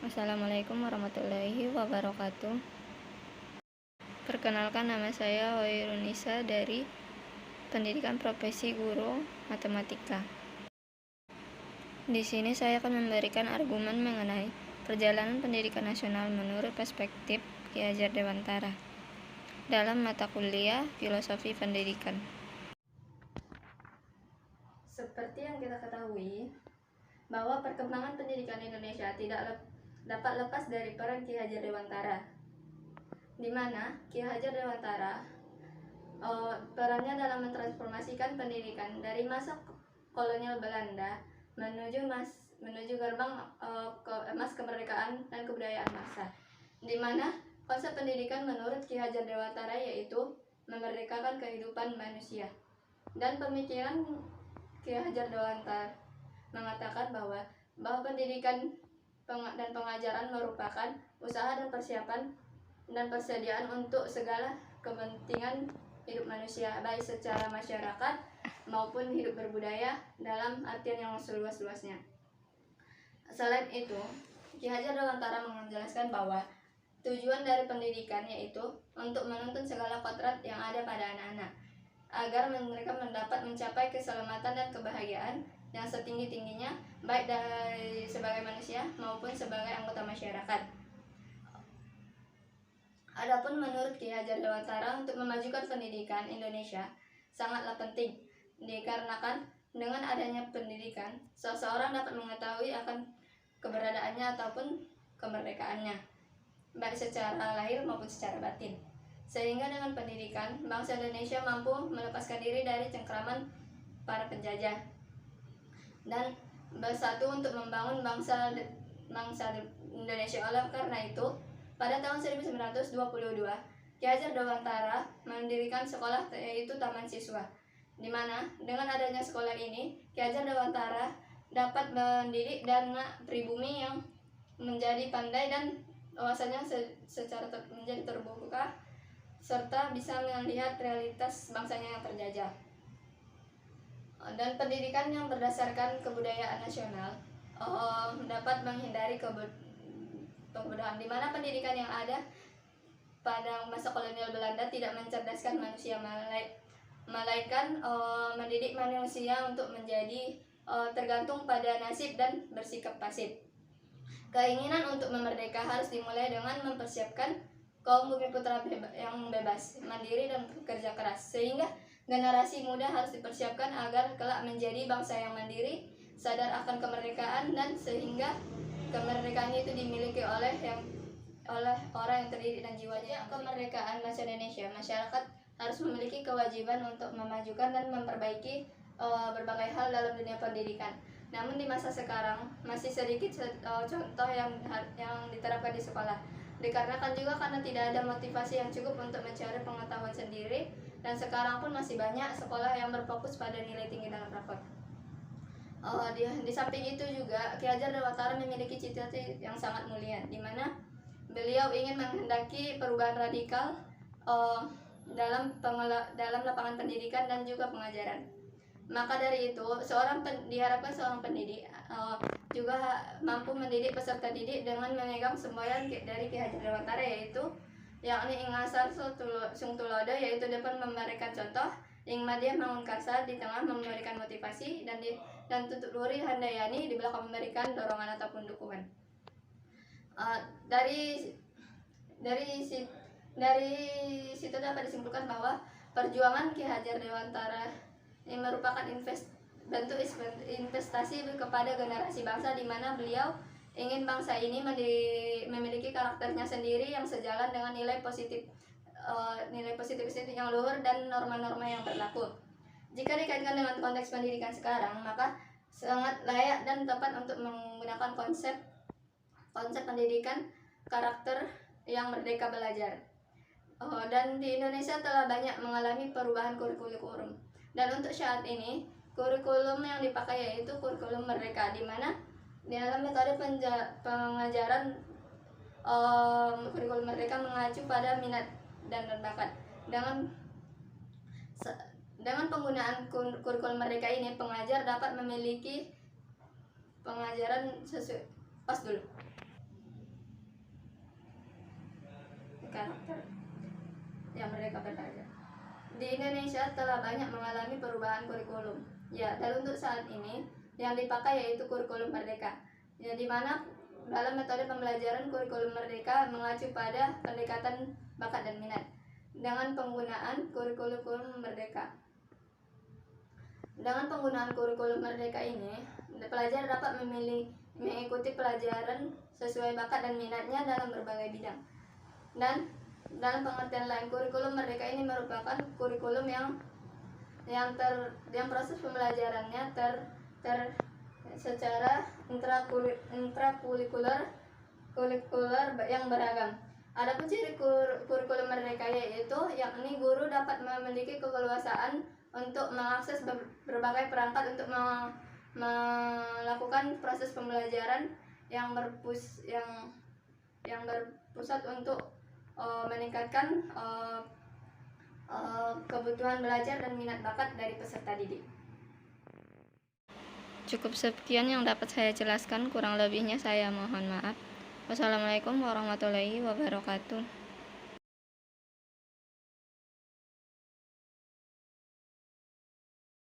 Assalamualaikum warahmatullahi wabarakatuh. Perkenalkan, nama saya Hoirunisa dari Pendidikan Profesi Guru Matematika. Di sini saya akan memberikan argumen mengenai perjalanan pendidikan nasional menurut perspektif Ki Hajar Dewantara dalam mata kuliah Filosofi Pendidikan. Seperti yang kita ketahui, bahwa perkembangan pendidikan Indonesia tidak dapat lepas dari peran Ki Hajar Dewantara, di mana Ki Hajar Dewantara perannya dalam mentransformasikan pendidikan dari masa kolonial Belanda menuju gerbang emas kemerdekaan dan kebudayaan bangsa, di mana konsep pendidikan menurut Ki Hajar Dewantara yaitu memerdekakan kehidupan manusia. Dan pemikiran Ki Hajar Dewantara mengatakan bahwa pendidikan dan pengajaran merupakan usaha dan persiapan dan persediaan untuk segala kepentingan hidup manusia, baik secara masyarakat maupun hidup berbudaya dalam artian yang seluas-luasnya. Selain itu, Ki Hajar Dewantara menjelaskan bahwa tujuan dari pendidikan yaitu untuk menuntun segala kodrat yang ada pada anak-anak, agar mereka mendapat mencapai keselamatan dan kebahagiaan yang setinggi-tingginya, baik dari sebagai manusia maupun sebagai anggota masyarakat. Adapun menurut Ki Hajar Dewantara, untuk memajukan pendidikan Indonesia sangatlah penting, dikarenakan dengan adanya pendidikan, seseorang dapat mengetahui akan keberadaannya ataupun kemerdekaannya, baik secara lahir maupun secara batin. Sehingga dengan pendidikan, bangsa Indonesia mampu melepaskan diri dari cengkraman para penjajah dan bersatu untuk membangun bangsa Indonesia. Oleh karena itu, pada tahun 1922, Ki Hajar Dewantara mendirikan sekolah yaitu Taman Siswa, di mana dengan adanya sekolah ini, Ki Hajar Dewantara dapat mendidik dan pribumi yang menjadi pandai dan wawasannya secara menjadi terbuka serta bisa melihat realitas bangsanya yang terjajah. Dan pendidikan yang berdasarkan kebudayaan nasional dapat menghindari kebodohan, di mana pendidikan yang ada pada masa kolonial Belanda tidak mencerdaskan manusia, melainkan mendidik manusia untuk menjadi tergantung pada nasib dan bersikap pasif. Keinginan untuk memerdeka harus dimulai dengan mempersiapkan kaum Bumiputra yang bebas, mandiri dan bekerja keras, sehingga generasi muda harus dipersiapkan agar kelak menjadi bangsa yang mandiri, sadar akan kemerdekaan, dan sehingga kemerdekaan itu dimiliki oleh orang yang terdidik dan jiwanya. Kemerdekaan bangsa Indonesia, masyarakat harus memiliki kewajiban untuk memajukan dan memperbaiki berbagai hal dalam dunia pendidikan. Namun di masa sekarang masih sedikit contoh yang diterapkan di sekolah, dikarenakan juga karena tidak ada motivasi yang cukup untuk mencari pengetahuan sendiri, dan sekarang pun masih banyak sekolah yang berfokus pada nilai tinggi dalam rapot. Di samping itu juga Ki Hajar Dewantara memiliki cita-cita yang sangat mulia, di mana beliau ingin menghendaki perubahan radikal dalam lapangan pendidikan dan juga pengajaran. Maka dari itu, diharapkan seorang pendidik juga mampu mendidik peserta didik dengan memegang semboyan dari Ki Hajar Dewantara, yaitu yakni ingasar sung tulodo, yaitu dapat memberikan contoh, ing madya mangun karsa, di tengah memberikan motivasi, dan tutup luri handayani, di belakang memberikan dorongan ataupun dukungan. Dari situ dapat disimpulkan bahwa perjuangan Ki Hajar Dewantara ini merupakan bentuk investasi kepada generasi bangsa, di mana beliau ingin bangsa ini memiliki karakternya sendiri yang sejalan dengan nilai positif yang luhur dan norma-norma yang berlaku. Jika dikaitkan dengan konteks pendidikan sekarang, maka sangat layak dan tepat untuk menggunakan konsep pendidikan karakter yang merdeka belajar. Dan di Indonesia telah banyak mengalami perubahan kurikulum. Dan untuk saat ini, kurikulum yang dipakai yaitu kurikulum merdeka, di mana di dalam metode pengajaran kurikulum merdeka mengacu pada minat dan bakat. Dengan penggunaan kurikulum merdeka ini, pengajar dapat memiliki pengajaran sesuai. Pas dulu. di Indonesia telah banyak mengalami perubahan kurikulum. Ya, dan untuk saat ini yang dipakai yaitu kurikulum merdeka. Ya, di mana dalam metode pembelajaran kurikulum merdeka mengacu pada pendekatan bakat dan minat dengan penggunaan kurikulum merdeka. Dengan penggunaan kurikulum merdeka ini, pelajar dapat mengikuti pelajaran sesuai bakat dan minatnya dalam berbagai bidang. Dan dalam pengertian lain, kurikulum merdeka ini merupakan kurikulum yang proses pembelajarannya secara intrakurikuler yang beragam. Adapun ciri kurikulum merdeka yaitu yakni guru dapat memiliki keleluasaan untuk mengakses berbagai perangkat untuk melakukan proses pembelajaran yang berpusat untuk meningkatkan kebutuhan belajar dan minat bakat dari peserta didik. Cukup sekian yang dapat saya jelaskan, kurang lebihnya saya mohon maaf. Wassalamualaikum warahmatullahi wabarakatuh.